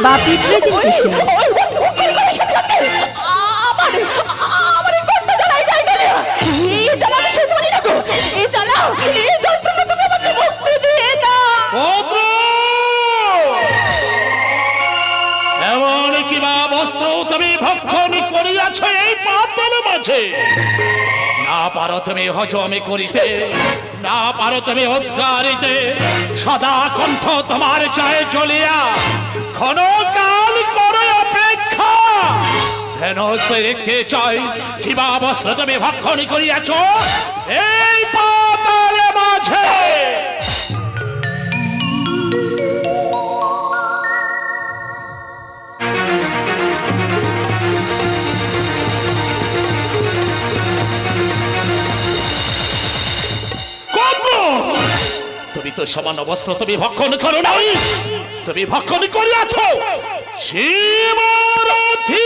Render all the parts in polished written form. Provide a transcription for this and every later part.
বাপি presentation. এমন কিবা বস্ত্র তুমি ভক্ষণ করিয়াছ এই পাতল মাঝে, না পারো তুমি হজম করিতে, না পারো তুমি উদ্গারিতে, সদা কণ্ঠ তোমার চায়ে জ্বলিয়া ক্ষণকাল করে অপেক্ষা। দেখতে চাই কিবা বস্ত্র তুমি ভক্ষণ করিয়াছ এই পাতল মাঝে। তুমি তো সমান বস্ত্র তুমি ভক্ষণ করো নাই, তুমি ভক্ষণ করিয়াছ শিবরথী।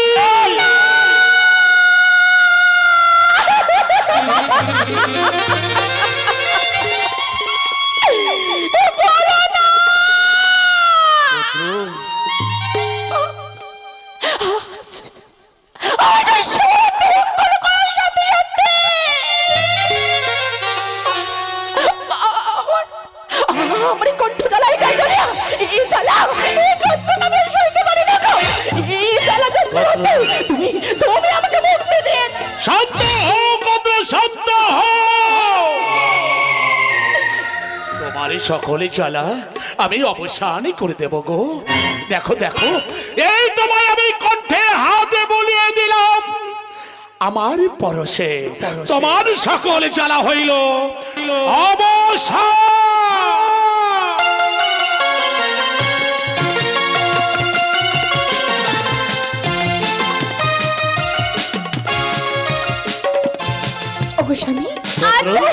সকলে জ্বালা আমি অবসানই করে দেব গো। দেখো দেখো, এই তোমায় আমি কণ্ঠে হাতে বলিয়ে দিলাম, আমার পরশে তোমার সকল জ্বালা হইল অবসান।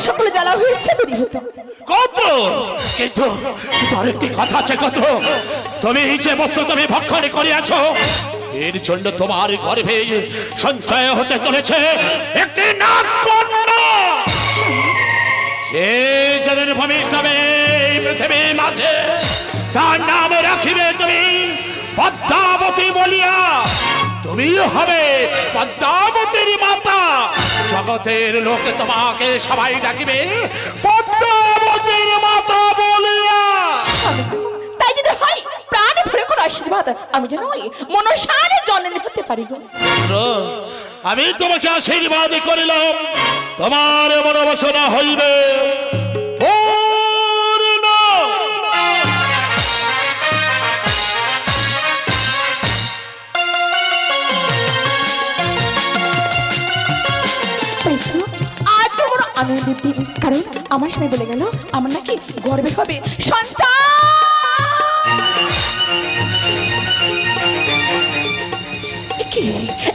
সকলে জ্বালা হয়েছে কিন্তু আরেকটি কথা আছে কত, তুমি যে বস্তু তুমি ভক্ষণ করিয়াছ এর জন্য তোমার গর্ভে সঞ্চয় হতে চলেছে একটি নাগকন্যা। সে যেদিন ভূমিষ্ঠ হবে পৃথিবীর মাঝে তার নাম রাখিবে তুমি পদ্মাবতী বলিয়া। তুমি হবে পদ্মাবতীর মাতা, জগতের লোক তোমাকে সবাই ডাকিবে পদ্মাবতীর মাতা বলিয়া। তাই যদি হয় প্রাণে ভরে করে আশীর্বাদ আমি যেন ওই মনসারে জননী হতে পারি গো। আমি তোমাকে আশীর্বাদ করিলাম, তোমার মনোবাসনা হইবে পূর্ণ। আজ বড় আনন্দের দিন, কারণ আমার সাথে বলে গেল আমার নাকি গর্বে হবে সন্তান।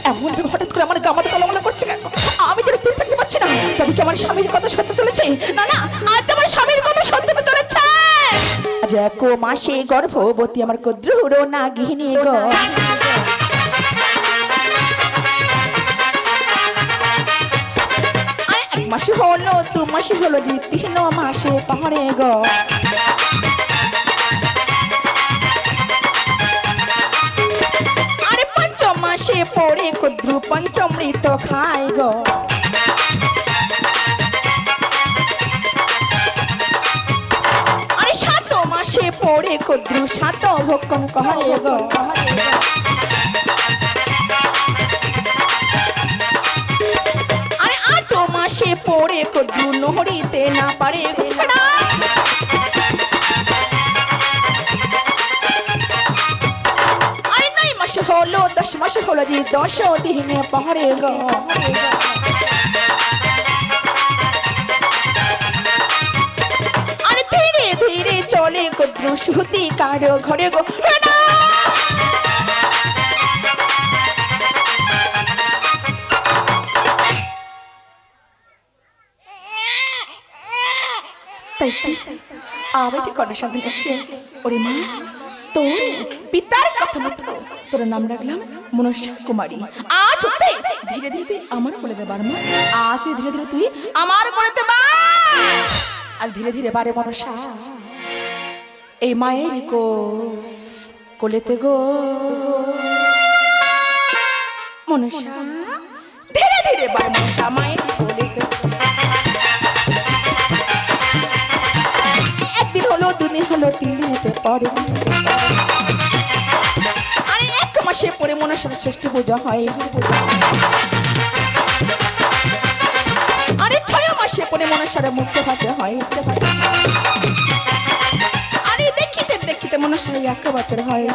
এমন হঠাৎ করে আমার গামাতে তলমলা করছে কেন? আমি তো স্থির থাকতে পারছি না। তবে কি আমার স্বামীর কথা সত্য চলেছে? না না, আজ আমার স্বামীর কথা সত্য চলেছে। আজ এক মাসে গর্ভবতী আমার কদ্রুর না গৃহিণী গো। এক মাসে হলো, 2 মাসে হলো, 3 মাসে পাহাড়ে গো। মাসে পড়ে কদ্রু পঞ্চমৃত খায় গো। আরে 7 মাসে পড়ে কদ্রু 7 ভক্ষণ করে গো। আরে 8 মাসে পড়ে কদ্রু নহরিতে না পারে গো। হলো 10 মাসে হলো 10 দিনে পাহাড়ে গো। আরে ধীরে ধীরে চলে কদ্রু সুতি কারো ঘরে গো। তাই আমি ঠিক কন্ডিশন দিয়েছি। ওরে মা, তোর পিতার কথা মতো তোর নাম রাখলাম মনসা কুমারী। আজ হতে ধীরে ধীরে তুই আমার করে দেবার মা, আজ ধীরে ধীরে তুই আমার করে দেবা। আর ধীরে ধীরে বারে মনসা এই মায়ের কোলেতে গো মনসা ধীরে ধীরে বার মনসা মায়ের কোলেতে একদিন হলো দুদিন হলো তিন দিনেতে পরে আরে এক মাসে পরে মনসার ষষ্ঠী পূজা হয় আরে 6 মাসে পরে মনসার মুক্ত ভাতে হয় আরে দেখিতে দেখিতে মনসার 1 বছর হয়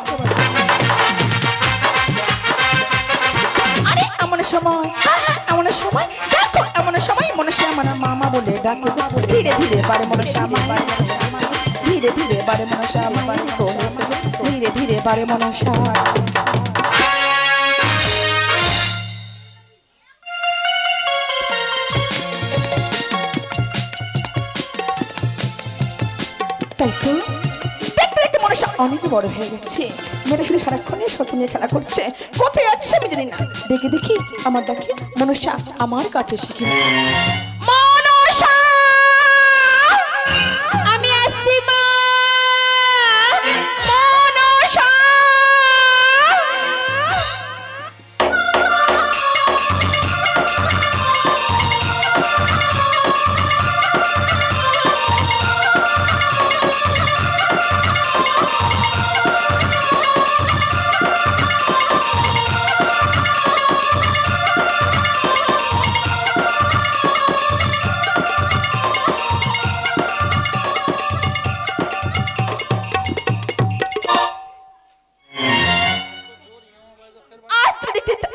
আরে এমন সময় দেখো এমন সময় মনসা আমার মামা বলে ডাকে ধীরে ধীরে বারে মনসা আমার ধীরে ধীরে বারে মনসা আমার ধীরে ধীরে বারে মনসা তাই তো দেখতে দেখতে মনসা অনেক বড় হয়ে গেছে মেয়েটা শুধু সারাক্ষণে স্বপ্ন নিয়ে খেলা করছে কোথায় আছে আমি জানি না দেখি দেখি আমার ডাকে মনসা আমার কাছে শিখি মনসা আমি আসছি মা মনসা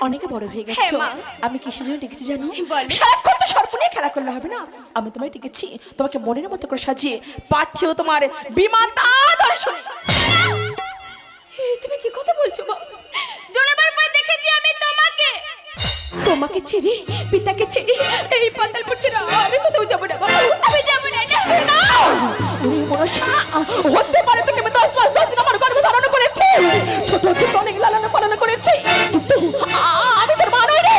অনেক বড় হয়ে গেছে আমি কিসের জন্য ডেকেছি জানো সারাক্ষণ তো সর্প নিয়ে খেলা করলে হবে না আমি তোমায় ডেকেছি তোমাকে মনের মতো করে সাজিয়ে পাঠিয়েও তোমার বিমাতা দর্শনে তুমি কি কথা বলছো গো জন্মের পরে দেখেছি আমি তোমাকে ছেড়ে পিতাকে ছেড়ে এই পাতালপুর ছেড়ে আমি কোথাও যাব না আমি যাব না তুমি মনসা হতে পারে তোকে আমি 10 মাস 10 দিন আমার গর্ভে ধারণ করেছি ছোট থেকে অনেক লালন পালন করেছি কিন্তু আমি তোর মা নই রে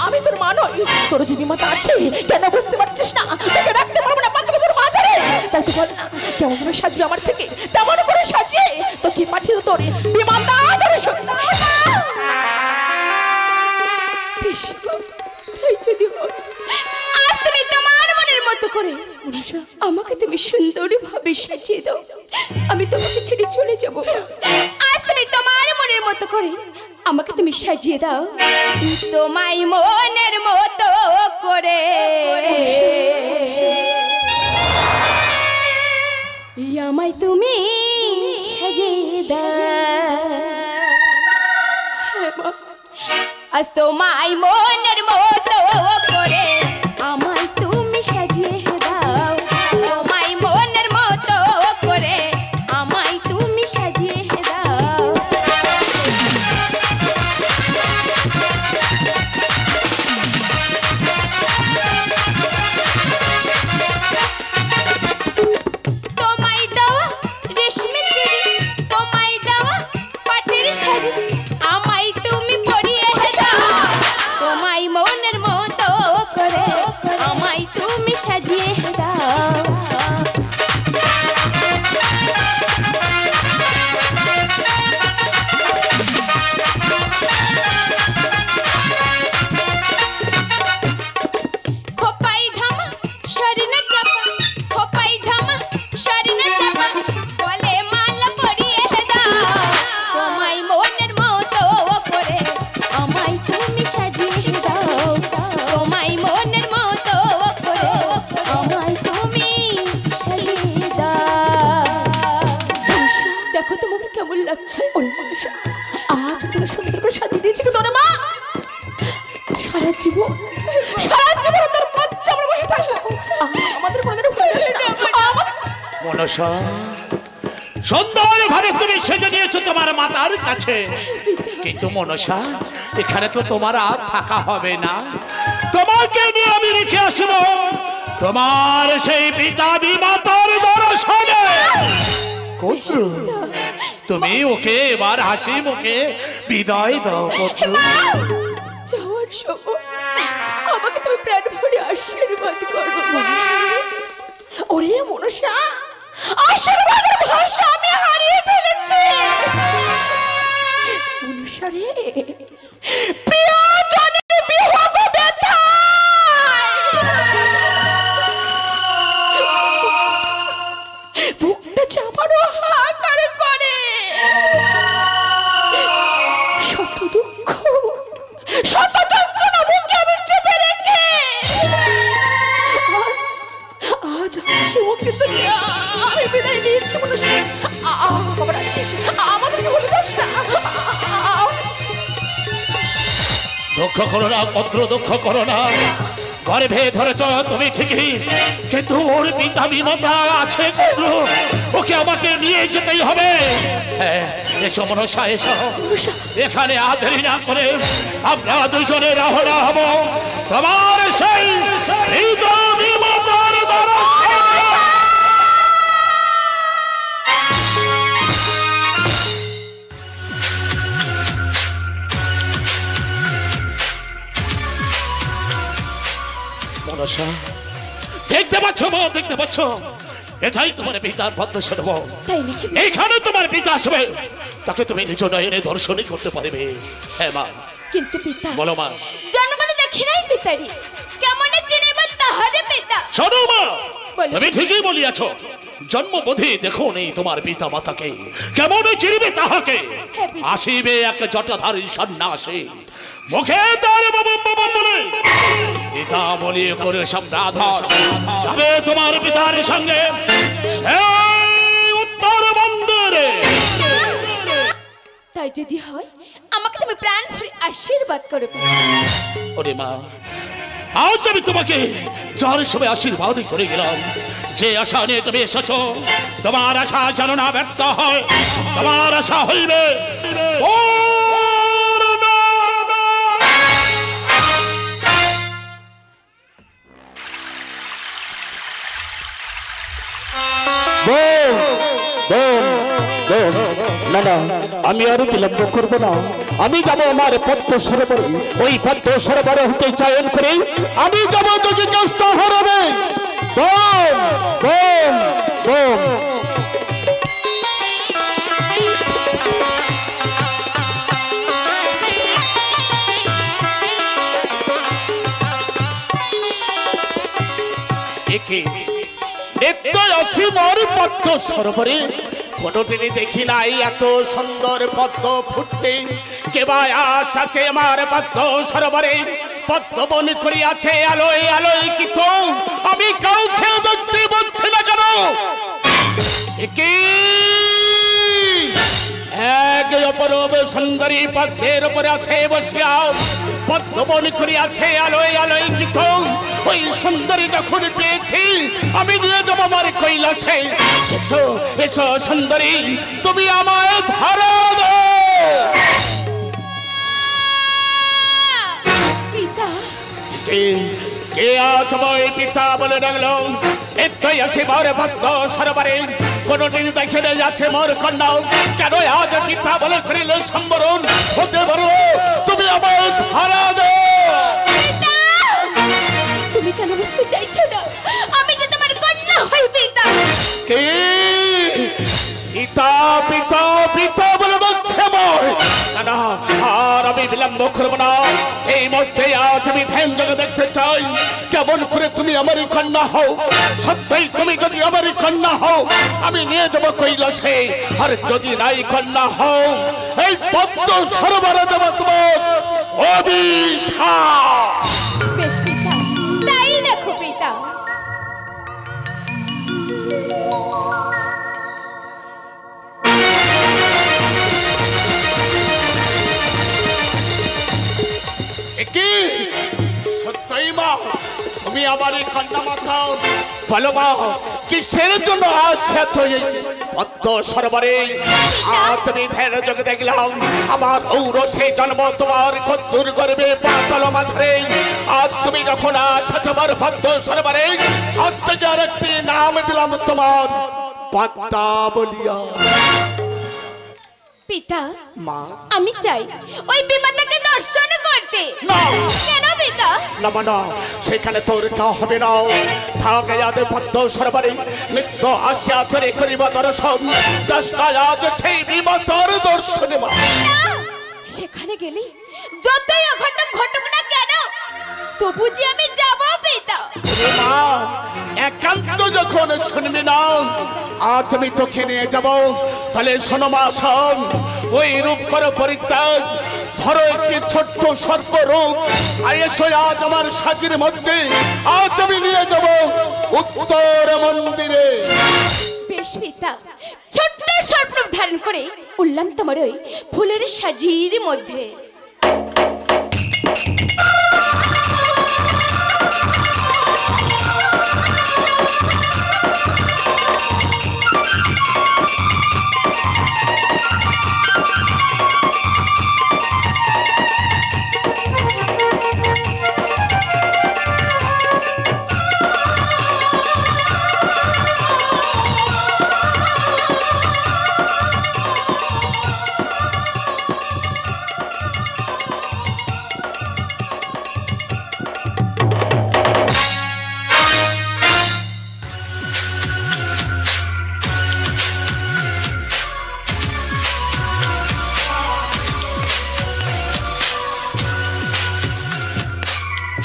আমি তোর মা নই তোর যে বিমাতা আছে কেন বুঝতে পারছিস না তোকে রাখতে পারবো না পাতালপুর মাঝারে তাই তো বল না কেমন করে সাজবে আমার থেকে তেমন করে সাজিয়ে তোকে পাঠিয়ে তোর বিমাতা দর্শন আজ তুমি তোমার মনের মতো করে আমাকে তুমি সুন্দরী ভাবে সাজিয়ে দাও আমি তোমাকে ছেড়ে চলে যাব আজ তুমি তোমার মনের মতো করে আমাকে তুমি সাজিয়ে দাও তোমায় মনের মতো করে আমায় তুমি সাজিয়ে দাও আজ তোমায় মনের মতো করে আমায় তুমি সাজিয়ে দাও তোমায় মনের মতো করে আমায় তুমি সাজিয়ে দাও তোমায় দেওয়া রেশমি চুড়ি তোমায় দেওয়া পাটের শাড়ি আমায় তুমি পরিয়ে দাও তোমায় মনের মতো করে আমায় তুমি সাজিয়ে দাও খোপাই ধামা শরীরে চাপা খোপাই ধামা শরীরে চাপা বলে মালা পরিয়ে দাও তোমায় মনের মতো করে আমায় তুমি সাজিয়ে দাও তোমায় মনের মতো করে আমায় তুমি সাজিয়ে দাও দেখো তোমাকে কেমন লাগছে ওরে মনসা আজ তোকে সুন্দর করে সাজিয়ে দিয়েছি কিন্তু ওরে মা সারা জীবন তোর বাচ্চা আমরা বসে থাকবো আমাদের কোনোদিন ভুলে আসে না আমাদের মনসা সুন্দর ভাবে তুমি সেজে নিয়েছো তোমার মাতার কাছে কিন্তু মনসা এখানে তো তোমার আর থাকা হবে না তোমাকে নিয়ে আমি রেখে আসবো তোমার সেই পিতা বিমাতার দর্শনে পুত্র তুমি ওকে এবার হাসি মুখে বিদায় দাও পুত্র যাওয়ার সময় আমাকে তুমি প্রাণ ভরে আশীর্বাদ করো ওরে মনসা আশীর্বাদের ভাষা আমি হারিয়ে ফেলেছি। অনুসারে প্রিয়জনের বিয়োগ ব্যথায় বুকটা চাপানো হাহাকার করে। শত দুঃখ শত যন্ত্রণা বুকে আমি চেপে রেখে আজ হাসি মুখে তুমি আমি বিদায় নিয়েছি। মনুষ্য খবর শেষ, আমাদেরকে বলে দাস না। দুঃখ করো না পত্র, দুঃখ করো না। গর্ভে ধরেছ তুমি ঠিকই, কিন্তু ওর পিতা বিমতা আছে পুত্র, ওকে আমাকে নিয়ে যেতেই হবে। হ্যাঁ, এসো মনসা এসো, এখানে আদেরি না করে আমরা দুজনে রওনা হব তোমার সেই পিতা বিমতার দরশনে। মনসা, দেখতে পাচ্ছ মা, দেখতে পাচ্ছ, এটাই তোমার পিতার পদ্ম সরব। এইখানে তোমার পিতা আসবে, তাকে তুমি নিজ নয়নে দর্শনই করতে পারবে। হ্যাঁ মা। কিন্তু পিতা, বলো মা। জন্মতে দেখি নাই পিতারি, কেমন চিনিব তাহারে পিতা। শোনো মা, তুমি ঠিকই বলিয়াছ, জন্মবোধে দেখো নেই তোমার পিতা মাতাকে, কেমন চিনিবে তাহাকে। আসিবে এক জটাধারী সন্ন্যাসী, মুখে তার বাবা বাবা বলে পিতা বলিয়ে করে সম্রাধর যাবে তোমার পিতার সঙ্গে সেই উত্তর মন্দিরে। তাই যদি হয় আমাকে তুমি প্রাণ ভরে আশীর্বাদ করো। ওরে মা, আজ আমি তোমাকে যার সময় আশীর্বাদ করে গেলাম, যে আশা নিয়ে তুমি এসেছো, তোমার আশা যেন না ব্যর্থ হয়, তোমার আশা হইবে না না, আমি আর বিলম্ব করবো না। আমি যাব আমার পদ্ম সরোবরে, ওই পদ্ম সরোবরে হতে চয়ন করে আমি যাব তোকে কষ্ট হরবে। Bomb bomb bomb. আসি মোর পদ্ম সরোবরে, কোনদিনই দেখি নাই এত সুন্দর পদ্ম ফুটতে। কেবা আস আছে আমার পদ্ম সরোবরে, পদ্ম বন করিয়াছে আলোয় আলোয় কিত, আমি কাউকে দেখতে পাচ্ছি না কেন। এক অপরূপ সুন্দরী পদ্মের উপরে আছে বসিয়া, পদ্ম বন করিয়াছে আলোয় আলোয় কিত। ওই সুন্দরী যখন পেয়েছি আমি নিয়ে যাব আমার কৈলাসে। এসো এসো সুন্দরী, তুমি আমায় ধরা দাও। পিতা, কে আজ আমায় পিতা বলে ডাকলো? এতই আসে মোর পদ্ম সরোবরে, কোনদিন দেখে যাচ্ছে মোর কন্যা, কেন আজ পিতা বলে করিল সম্বরণ? হতে পারো তুমি আমায় ধরা দাও। তুমি কেন বুঝতে চাইছো না আমি যে তোমার কন্যা হই? পিতা, কে পিতা পিতা পিতা বলে বলছে আমার? না, আর আমি বিলম্ব করবো না। এই মুহূর্তে আজ আমি ধ্যান জগৎ দেখতে চাই, কেমন করে তুমি আমার কন্যা হও। সত্যই তুমি যদি আমার কন্যা হও, আমি নিয়ে যাবো কৈলাসে। আর যদি নাই কন্যা হও, এই পদ্ম সরোবরে দেবো তোমার অভিশাপ। বেশ পিতা, তাই দেখো পিতা। কি সত্যই মা তুমি আমার কন্যা মাতা? বলো মা, কিসের জন্য আসছো এই পদ্ম সরোবরে? আজ আমি ধ্যান যোগে দেখলাম আমার ঔরসে জন্ম তোমার কদ্দুর গর্বে পাতল মাঝরে। আজ তুমি যখন আসছো আমার পদ্ম সরোবরে, আজ থেকে আর একটি নাম দিলাম তোমার পদ্মা বলিয়া। পিতা মা আমি চাই ওই বিমাতাকে দর্শন করতে। না কেন পিতা? না মা না, সেখানে তোর যা হবে না। থাকে আদে পদ্ম সরবারে নিত্য আসিয়া ধরে করিব দর্শন, চেষ্টায় আজ সেই বিমাতার দর্শনে মা। না, সেখানে গেলে যতই অঘটন ঘটুক না কেন তবু যে আমি যাব পিতা। ওরে মা, একান্ত যখন শুনবি না আজ আমি তোকে নিয়ে যাব, তাহলে শোনো মা শোন, ওই রূপ করো পরিত্যাগ, ধরো একটি ছোট্ট সর্পরূপ, আর এসো আজ আমার সাজির মধ্যে, আজ আমি নিয়ে যাব উত্তর মন্দিরে। বেশ পিতা, ছোট্ট সর্পরূপ ধারণ করে উঠলাম তোমার ওই ফুলের সাজির মধ্যে।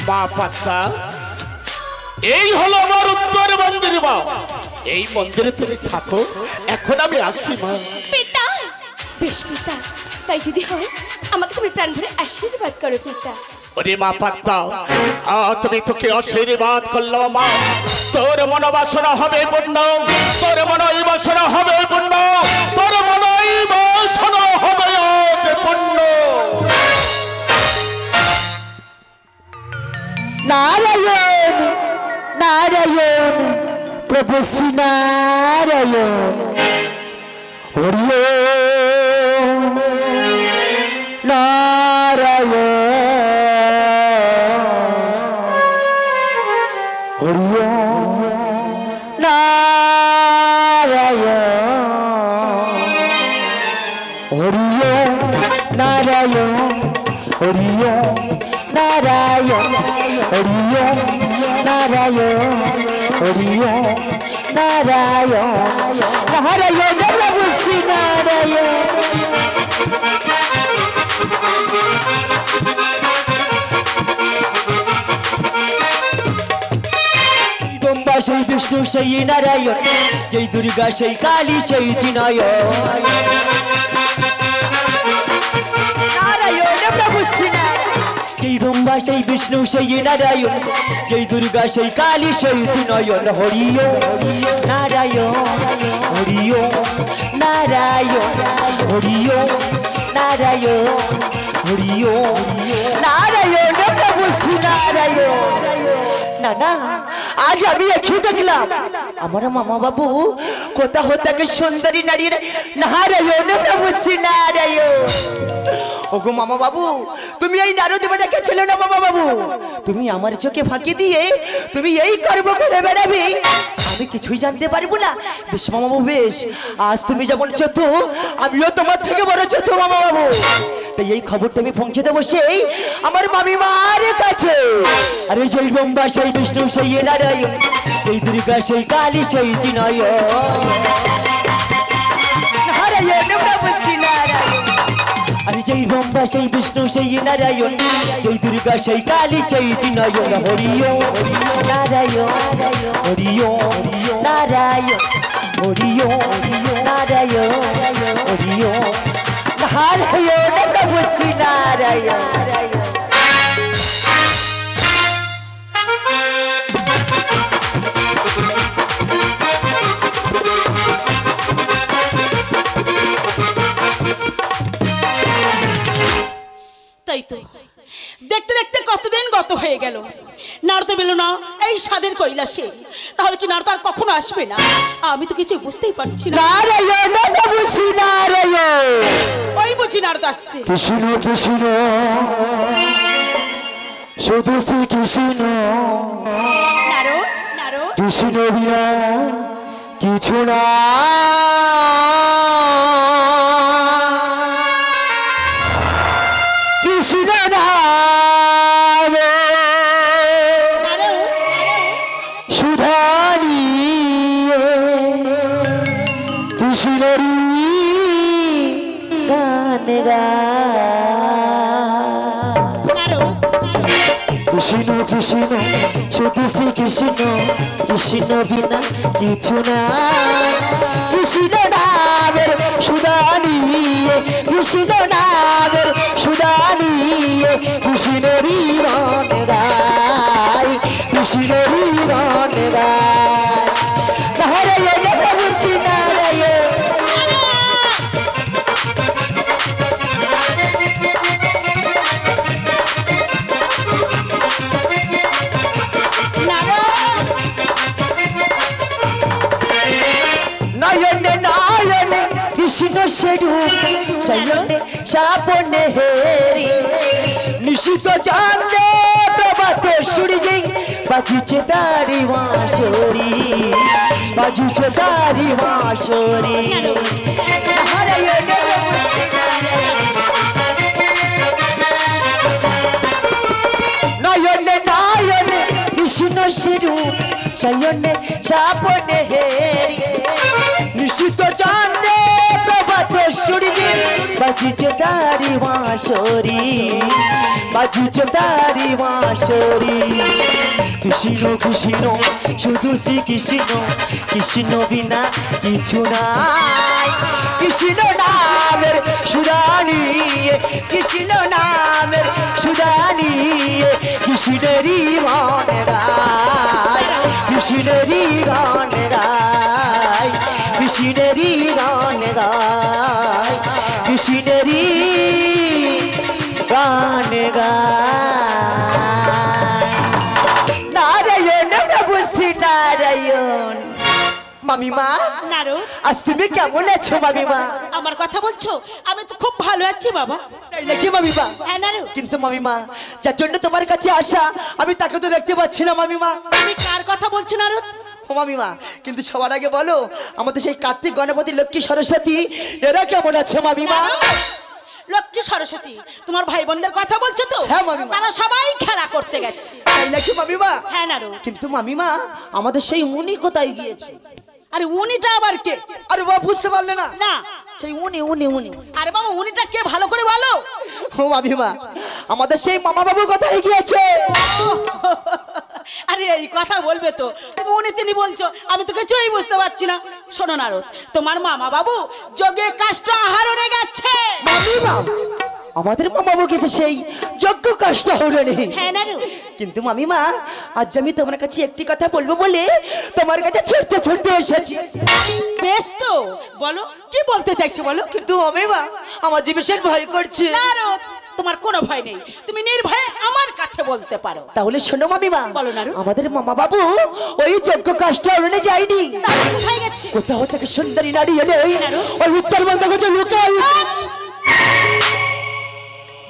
মা পাত্তা, এই হলো আমার উত্তর মন্দির মা, এই মন্দিরে তুমি থাকো, এখন আমি আসি মা। পিতা, বেশ পিতা, তাই যদি হয় আমাকে তুমি প্রাণ ভরে আশীর্বাদ করো পিতা। ওরে মা পাত্তা, আজ আমি তোকে আশীর্বাদ করলাম মা, তোর মনোবাসনা হবে পূর্ণ, তোর মনোই বাসনা হবে পূর্ণ, তোর মনোই বাসনা হবে আজ পূর্ণ। নারায়ণ নারায়ণ প্রভু শ্রী নারায়ণ, হরি ওম নারায়ণ, হরি ওম নারায়ণ, হরি ওম নারায়ণ, হরি ওম নারায়ণ, হরি ওম নারায়ণ, হরি ওম নারায়ণ, নারায়ণ প্রভু শ্রী নারায়ণ। ব্রহ্মা সেই বিষ্ণু সেই নারায়ণ, জয় দুর্গা সেই কালী সেই চিনায়ণ, নারায়ণ প্রভু শ্রী নারায়ণ। জয় ব্রহ্মা সেই বিষ্ণু সেই নারায়ণ, জয় দুর্গা সেই কালী সেই চিনায়ণ, হরি ওম নারায়ণ, হরি ওম নারায়ণ, হরি ওম নারায়ণ, হরি ওম নারায়ণ প্রভু শ্রী নারায়ণ। না না, আজ আমি একই দেখলাম আমার মামা বাবু কোথা হতে সুন্দরী নারীর, নারায়ণ প্রভু শ্রী নারায়ণ। ওগো মামা বাবু, তুমি এই নারদ বেটাকে ছিল না মামা বাবু, তুমি আমার চোখে ফাঁকি দিয়ে তুমি এই কর্ম করে বেড়াবে, আমি কিছুই জানতে পারবো না। বেশ মামা বাবু বেশ, আজ তুমি যেমন চতু আমিও তোমার থেকে বড় চতু মামা বাবু, তাই এই খবরটা আমি পৌঁছে দেবো সেই আমার মামিমার কাছে। আরে জয় ব্রহ্মা সেই বিষ্ণু সেই নারায়ণ, জয় দুর্গা সেই কালী সেই চিনায়ণ, নারায়ণ প্রভু শ্রী নারায়ণ। আরে জয় ব্রহ্মা সেই বিষ্ণু সেই নারায়ণ, জয় দুর্গা সেই কালী সেই চিনায়ণ, হরি ওম নারায়ণ, হরি ওম নারায়ণ, হরি ওম নারায়ণ, হরি ওম নারায়ণ প্রভু শ্রী নারায়ণ। তাই তো দেখতে দেখতে কতদিন গত হয়ে গেল, নারদ পেল না এই স্বাদের কৈলাসে, তাহলে কি নারদ আর কখনো আসবে না? আমি তো কিছু বুঝতেই পারছি না। নারায়ণ প্রভু শ্রী নারায়ণ, ওই বুঝি নারদ আসছে। কৃষ্ণ কৃষ্ণ শুধু শ্রী কৃষ্ণ, নারদ নারদ কৃষ্ণ বিনা কিছু না। কৃষ্ণ নামে সুধানি কৃষ্ণরি গান কৃষ্ণ কৃষ্ণ শুধু শ্রী কৃষ্ণ কৃষ্ণ বিনা কিছু না কৃষ্ণ নামের সুদানি কৃষ্ণ নামের সুদানি কৃষ্ণরি গান গায় কৃষ্ণরি গান গায় নারায়ণ প্রভু শ্রী নারায়ণ নয়নে নয়নে কৃষ্ণ স্বরূপ শয়নে সাপনে হেরি নিশিত চাঁদে প্রভাত সূর্য বাজিছে তারি বাঁশরি বাজিছে তারি বাঁশরি নয়নে নয়নে কৃষ্ণ স্বরূপ শয়নে সাপনে হেরি নিশিত চাঁদে প্রভাত সূর্য বাজিছে তারি বাঁশরি বাজিছে তারি বাঁশরি কৃষ্ণ কৃষ্ণ শুধু শ্রী কৃষ্ণ কৃষ্ণ বিনা কিছু নাই কৃষ্ণ নামের সুদানি কৃষ্ণ নামের সুদানি কৃষ্ণেরই গান গায় কৃষ্ণেরই গান গায় কৃষ্ণেরই গান গায় কৃষ্ণেরই গান গায় নারায়ণ প্রভু শ্রী নারায়ণ মামিমা নারদ আজ তুমি কেমন আছো মামিমা আমার কথা বলছো আমি তো খুব ভালো আছি বাবা তাই নাকি মামিমা হ্যাঁ নারদ কিন্তু মামিমা যার জন্য তোমার কাছে আসা আমি তাকে তো দেখতে পাচ্ছি না মামিমা তুমি কার কথা বলছো নারদ ও মামিমা কিন্তু সবার আগে বলো আমাদের সেই কার্তিক গণপতি লক্ষ্মী সরস্বতী এরা কেমন আছে মামিমা লক্ষ্মী সরস্বতী তোমার ভাই বোনদের কথা বলছো তো হ্যাঁ, মামিমা। তারা সবাই খেলা করতে গেছে তাই নাকি মামিমা হ্যাঁ নারদ কিন্তু মামিমা আমাদের সেই উনি কোথায় গিয়েছে আরে উনিটা আবার কে আরে বাবা বুঝতে পারলে না না সেই উনি উনি উনি আরে বাবা উনিটা কে ভালো করে বলো ও মামিমা আমাদের সেই মামা বাবু কোথায় গিয়েছে আরে এই কথা বলবে তো তুমি উনি তিনি বলছো আমি তো কিছুই বুঝতে পারছি না শোনো নারদ তোমার মামা বাবু যোগে কাষ্ট আহরণে গেছে মামিমা আমাদের মামা বাবু গেছে সেই যজ্ঞ কাষ্ট হরণে হ্যাঁ নারদ কিন্তু মামিমা আজ আমি তোমার কাছে একটি কথা বলবো বলে তোমার কাছে ছুটতে ছুটতে এসেছি বেশ তো বলো কি বলতে চাইছো বলো কিন্তু মামিমা আমার যে বিশেষ ভয় করছে নারদ তোমার কোনো ভয় নেই তুমি নির্ভয়ে আমার কাছে বলতে পারো তাহলে শোনো মামিমা বলো নারু। আমাদের মামা বাবু ওই যজ্ঞ কাষ্ট হরণে যায়নি তাহলে কোথায় গেছে কোথাও থেকে সুন্দরী নারী এলে নারু। ওই উত্তরবঙ্গ কাছে লুকাই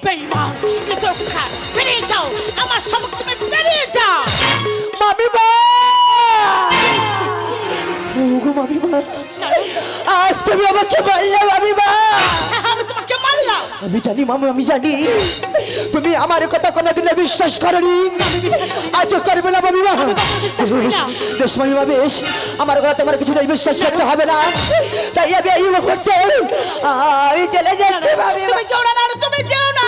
বেঈমান নিতক্ষার বেরিয়ে যাও আমার সম্মুখে তুমি বেরিয়ে যাও মামিমা ওগো মামিমা আজ তুমি আমাকে বললে মামিমা আমি তোমাকে মারলাম আমি জানি মামু আমি জানি তুমি আমার কথা কোনোদিনও বিশ্বাস করনি আজ করবে না মামিমা বেশ মামিমা বেশ আমার কথা তোমার কিছুতেই বিশ্বাস করতে হবে না তাই আমি এই মুহূর্তে আমি চলে যাচ্ছি মামিমা তুমি যাও না নারু তুমি যাও না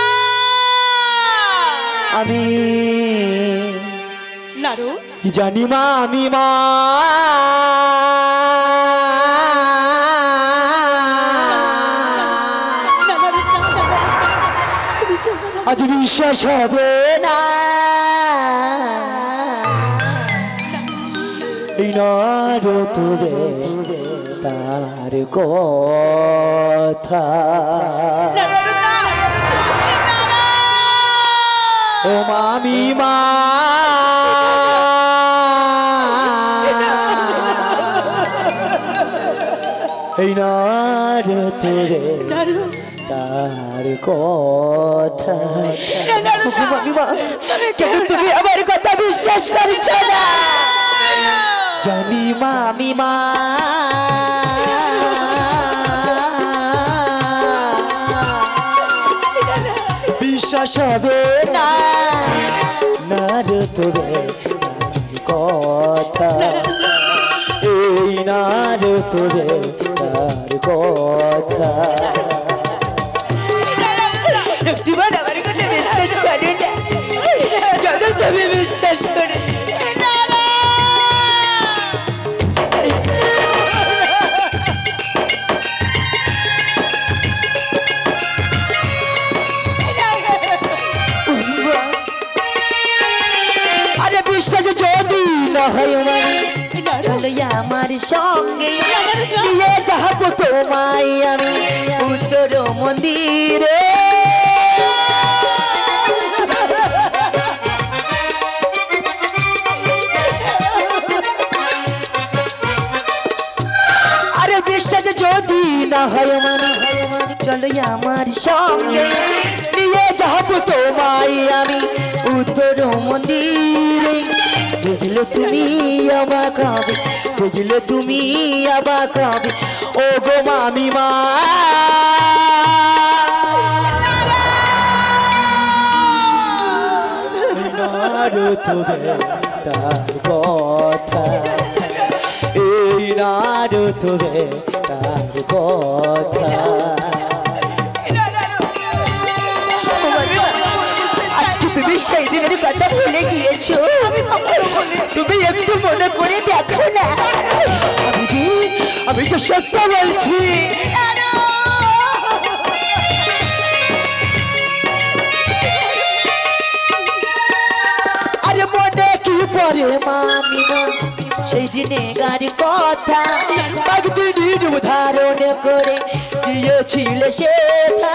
আমি নারু জানি মামিমা আজ বিশ্বাস হবে না এই নারদে তার কথা ও মামিমা এই নারদে তার কথা মামিমা কেন তুমি আমার কথা বিশ্বাস করছো না জানি মামিমা বিশ্বাস হবে না নারদবে কথা এই নারদবে তার কথা একটিবার আমার কথা বিশ্বাস করে না কেন তুমি বিশ্বাস করে আরে বিশ্বাস যদি না হয় চলো আমার সঙ্গে নিয়ে যাবো তোমায় আমি উত্তর মন্দিরে আরে বিশ্বাস যদি না হয় চলো আমার সঙ্গে নিয়ে যাবো তোমায় আমি উত্তর মন্দিরে দেখলে তুমি অবাক হবে দেখলে তুমি অবাক হবে ও গো মামিমা নারদবে তার কথা এই নারদবে তার কথা আজকে তুমি সেই দিনের কথা ভুলে গিয়েছো তুমি একটু মনে করে দেখো না আমি যে সত্য বলছি আরে মনে কি পরে মামিমা সেই দিনে গাড়ি কথা একদিন উদাহরণ করে দিয়েছিল সেটা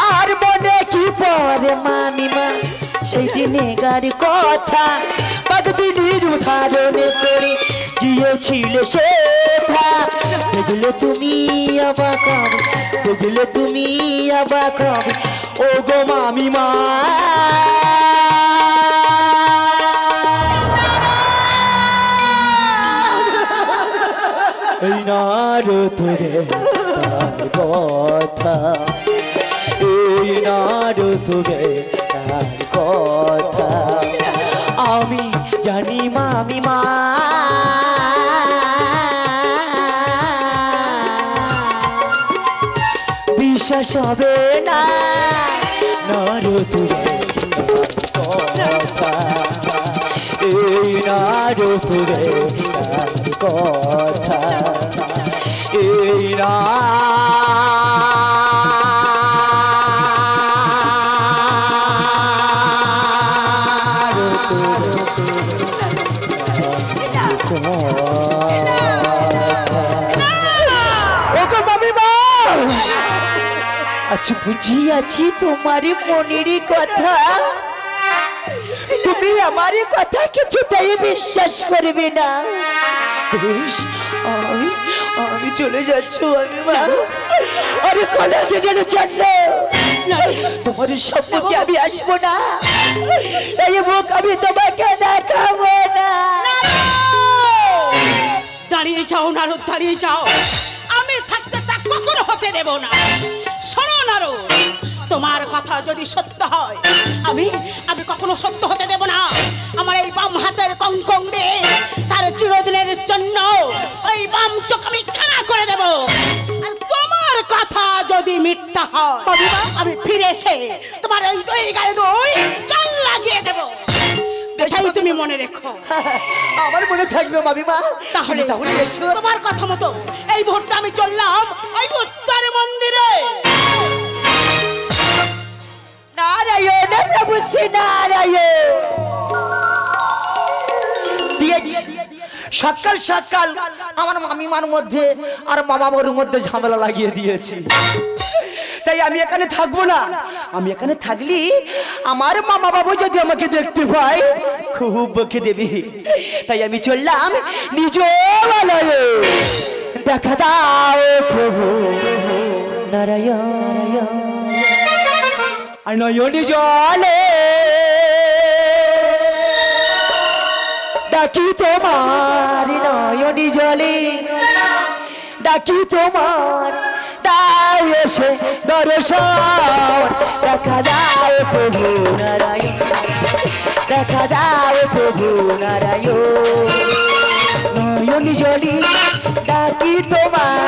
আর মনে কি পরে মামিমা সেই দিনে গাড়ি কথা একদিন উদাহরণ করে দিয়েছিল সেটা দেখলে তুমি অবাক হবে দেখলে তুমি অবাক হবে ও গো মামিমা এই নারদবে তার কথা এই নারদবে তার কথা আমি জানি মামিমা বিশ্বাস হবে না নারদবে কথা এই নারদবে তার কথা এই আচ্ছা বুঝিয়াছি তোমার মনের কথা তুমি আমার কথা কিছুতেই বিশ্বাস করবে না বেশ আমি চলে যাচ্ছি আমি মা আরে কলা দিনের জন্য তোমার সম্মুখে আমি আসবো না এই মুখ আমি তোমাকে দেখাবো না দাঁড়িয়ে যাও নারদ দাঁড়িয়ে যাও আমি থাকতে তা কখনো হতে দেব না শোনো নারদ তোমার কথা যদি সত্য হয় আমি কখনো সত্য হতে দেব না আমার এই বাম হাতের কঙ্কং দিয়ে তার চিরদিনের জন্য ওই বাম চোখ আমি কানা করে দেব আর তোমার কথা যদি মিথ্যা হয় আমি ফিরে এসে তোমার ওই দুই গায়ে দুই চাল লাগিয়ে দেব এটাই তুমি মনে রেখো আমার মনে থাকবে মামিমা তাহলে এসো তোমার কথা মতো এই মুহূর্তে আমি চললাম ওই উত্তর মন্দিরে নারায়ণ প্রভু শ্রী নারায়ণ দিয়েছি সকাল সকাল আমার মামিমার মধ্যে আর মামাবাবুর মধ্যে ঝামেলা লাগিয়ে দিয়েছি তাই আমি এখানে থাকবো না আমি এখানে থাকলি আমার মামা বাবু যদি আমাকে দেখতে পায় খুব বকে দেবে তাই আমি চললাম নিজ আলয়ে দেখা দাও প্রভু নারায়ণ আর নয়নি জলে ডাকি তোমার নয়নি জলে ডাকি তোমার তাই এসে দর্শন দেখা দাও প্রভু নারায়ণ দেখা দাও প্রভু নারায়ণ নয়নি জলে ডাকি তোমার